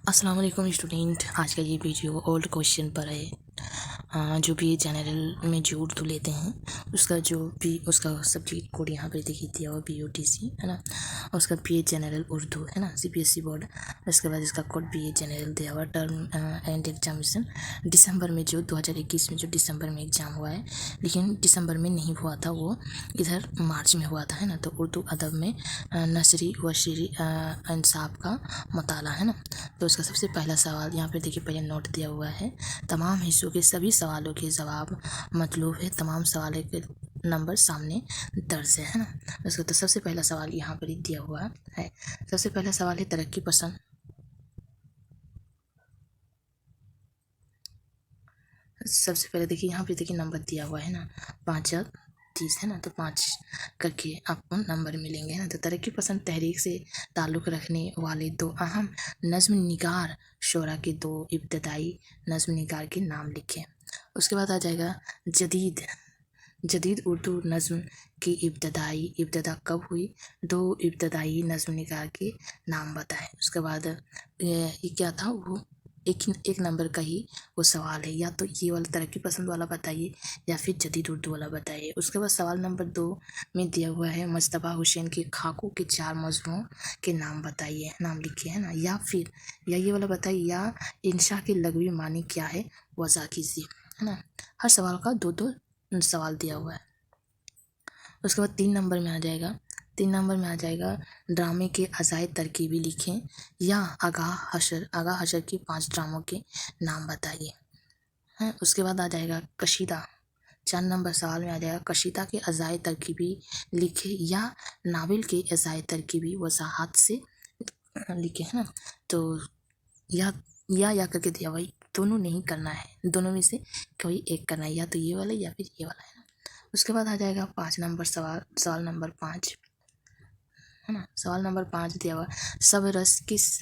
अस्सलाम वालेकुम स्टूडेंट। आज का ये वीडियो ओल्ड क्वेश्चन पर है। जो भी जनरल में जो उर्दू लेते हैं उसका सब्जेक्ट कोड यहाँ पर देखिए दिया हुआ BUTC है ना। उसका BA जनरल उर्दू है ना, CBSE बोर्ड। उसके बाद इसका कोड BA जनरल दिया हुआ। टर्म एंड एग्जामिनेशन दिसंबर में, जो 2021 में जो दिसंबर में एग्ज़ाम हुआ है, लेकिन दिसंबर में नहीं हुआ था, वो इधर मार्च में हुआ था है ना। तो उर्दू अदब में नसरी व शेरी इंसाफ का मताला है ना। तो उसका सबसे पहला सवाल यहाँ पे देखिए, पहले नोट दिया हुआ है। तमाम हिस्सों के सभी सवालों के जवाब मतलूब है। तमाम सवालों के नंबर सामने दर्ज है ना। उसका तो सबसे पहला सवाल यहाँ पर ही दिया हुआ है। सबसे पहला सवाल है तरक्की पसंद। सबसे पहले देखिए यहाँ पे देखिए नंबर दिया हुआ है ना, 5-30 है ना। तो 5 करके आपको नंबर मिलेंगे ना। तो तरक्की पसंद तहरीक से ताल्लुक़ रखने वाले दो अहम नज़्म निगार शोरा के दो इब्तदाई नज़्म निगार के नाम लिखें। उसके बाद आ जाएगा जदीद उर्दू नज़्म की इब्तदा कब हुई, दो इब्तदाई नज़्म निगार के नाम बताएं। उसके बाद ये क्या था, वो एक नंबर का ही वो सवाल है, या तो ये वाला तरक्की पसंद वाला बताइए या फिर जदीद उर्दू वाला बताइए। उसके बाद सवाल नंबर 2 में दिया हुआ है मुज्तबा हुसैन के खाकों के 4 मजमूओं के नाम बताइए, नाम लिखिए है ना। या ये वाला बताइए, या इंशा के लगवी मानी क्या है, वज़ा कीजिए है ना। हर सवाल का 2-2 सवाल दिया हुआ है। उसके बाद 3 नंबर में आ जाएगा ड्रामे के अज़ायद तरकीबी लिखें, या आगाह हशर के 5 ड्रामों के नाम बताइए हैं। उसके बाद आ जाएगा कशीदा। 4 नंबर सवाल में आ जाएगा कशीदा के अज़ायद तरकीबी लिखे, या नावल के अज़ायद तरकीबी वज़ाहत से लिखे है ना। तो या करके दिया भाई, दोनों नहीं करना है, दोनों में से कोई एक करना है, या तो ये वाला या फिर ये वाला है ना। उसके बाद आ जाएगा 5 नंबर सवाल नंबर 5 है ना। सवाल नंबर 5 दिया हुआ, सब रस किस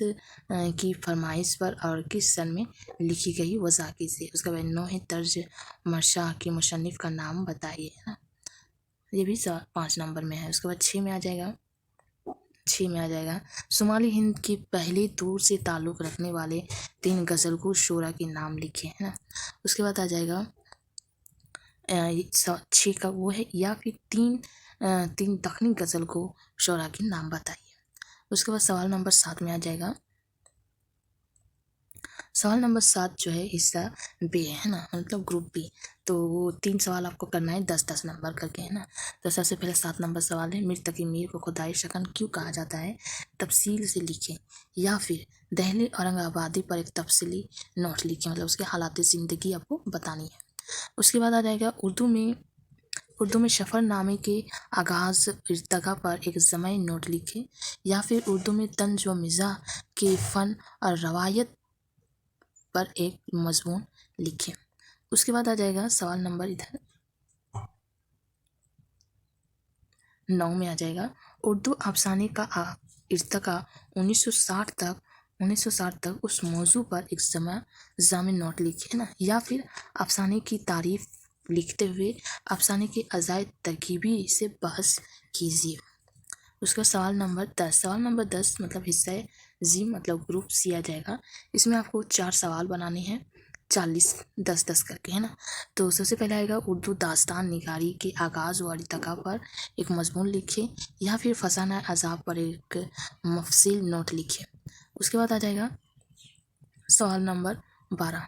की फरमाइश पर और किस सन में लिखी गई, वज़ा कीजिए। उसके बाद 9 है तर्ज मरशाह के मुसन्निफ़ का नाम बताइए है ना। ये भी 5 नंबर में है। उसके बाद 6 में आ जाएगा शुमाली हिंद की पहली दूर से ताल्लुक़ रखने वाले 3 गज़लगो शोरा के नाम लिखे है ना। उसके बाद आ जाएगा 6 का वो है, या फिर 3 दखनी गज़ल को शोरा के नाम बताइए। उसके बाद सवाल नंबर 7 में आ जाएगा। सवाल नंबर 7 जो है हिस्सा बी है ना, मतलब ग्रुप बी। तो वो 3 सवाल आपको करना है 10-10 नंबर करके है ना। तो सबसे पहले 7 नंबर सवाल है, मीर तकी मीर को खुदाई शकन क्यों कहा जाता है, तफसील से लिखें। या फिर दहली औरंगाबादी पर एक तफसीली नोट लिखें, मतलब उसके हालात ज़िंदगी आपको बतानी है। उसके बाद आ जाएगा उर्दू में सफ़रनामे के आगाज़ इर्तका पर एक ज़माई नोट लिखें, या फिर उर्दू में तंज व मिज़ाह के फ़न और रवायत पर एक मज़मून लिखें। उसके बाद आ जाएगा सवाल नंबर इधर 9 में आ जाएगा, उर्दू अफसाने का इर्तका 1960 तक उस मौजू पर एक ज़ामिन नोट लिखे ना। या फिर अफसाने की तारीफ़ लिखते हुए अफसाने के अज़ायद तरकीबी से बहस कीजिए। उसका सवाल नंबर 10 मतलब हिस्सा जी, मतलब ग्रुप सी आ जाएगा। इसमें आपको 4 सवाल बनाने हैं, 40-10-10 करके है ना। तो सबसे पहले आएगा उर्दू दास्तान निगारी के आगाज़ व इर्तिका पर एक मजमून लिखे, या फिर फसाना अज़ाब पर एक मफसील नोट लिखे। उसके बाद आ जाएगा सवाल नंबर 11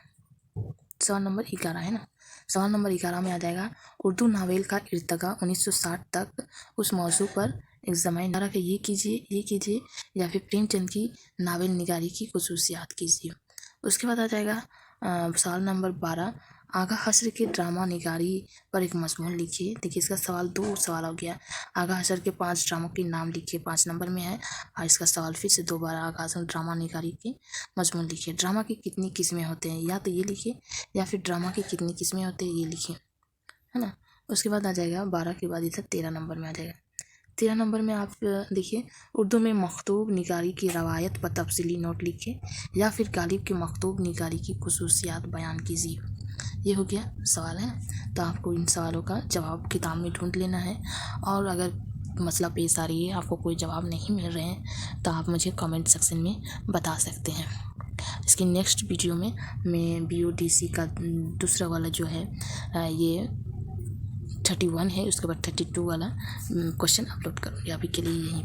है ना। सवाल नंबर 11 में आ जाएगा उर्दू नावल का इर्तिका 1960 तक उस मौजू पर एक ज़माइन नारा के ये कीजिए, या फिर प्रेमचंद की नावल निगारी की खुसूसियात कीजिए। उसके बाद आ जाएगा सवाल नंबर 12, आगा हसर के ड्रामा निगारी पर एक मजमून लिखिए। देखिए इसका सवाल 2 सवाल हो गया। आगा हसर के 5 ड्रामों के नाम लिखिए, 5 नंबर में है। और इसका सवाल फिर से दोबारा, आगा हसर ड्रामा निगारी के मजमून लिखिए। ड्रामा की कितनी किस्में होते हैं, या तो ये लिखिए, या फिर ड्रामा की कितनी किस्में होते हैं ये लिखिए है ना। उसके बाद आ जाएगा 12 के बाद इधर 13 नंबर में आ जाएगा। 13 नंबर में आप देखिए, उर्दू में मखतूब निगारी की रवायत पर तफसीली नोट लिखिए, या फिर गालिब के मखतूब निगारी की खुसूसियात बयान कीजिए। ये हो गया सवाल है ना। तो आपको इन सवालों का जवाब किताब में ढूंढ लेना है, और अगर मसला पेश आ रही है, आपको कोई जवाब नहीं मिल रहे हैं, तो आप मुझे कमेंट सेक्शन में बता सकते हैं। اس کی نیکسٹ ویڈیو میں BODC کا دوسرا والا جو ہے یہ 31 ہے، اس کے بعد 32 والا کوشچن اپلوڈ کروں گی. ابھی کے لیے یہی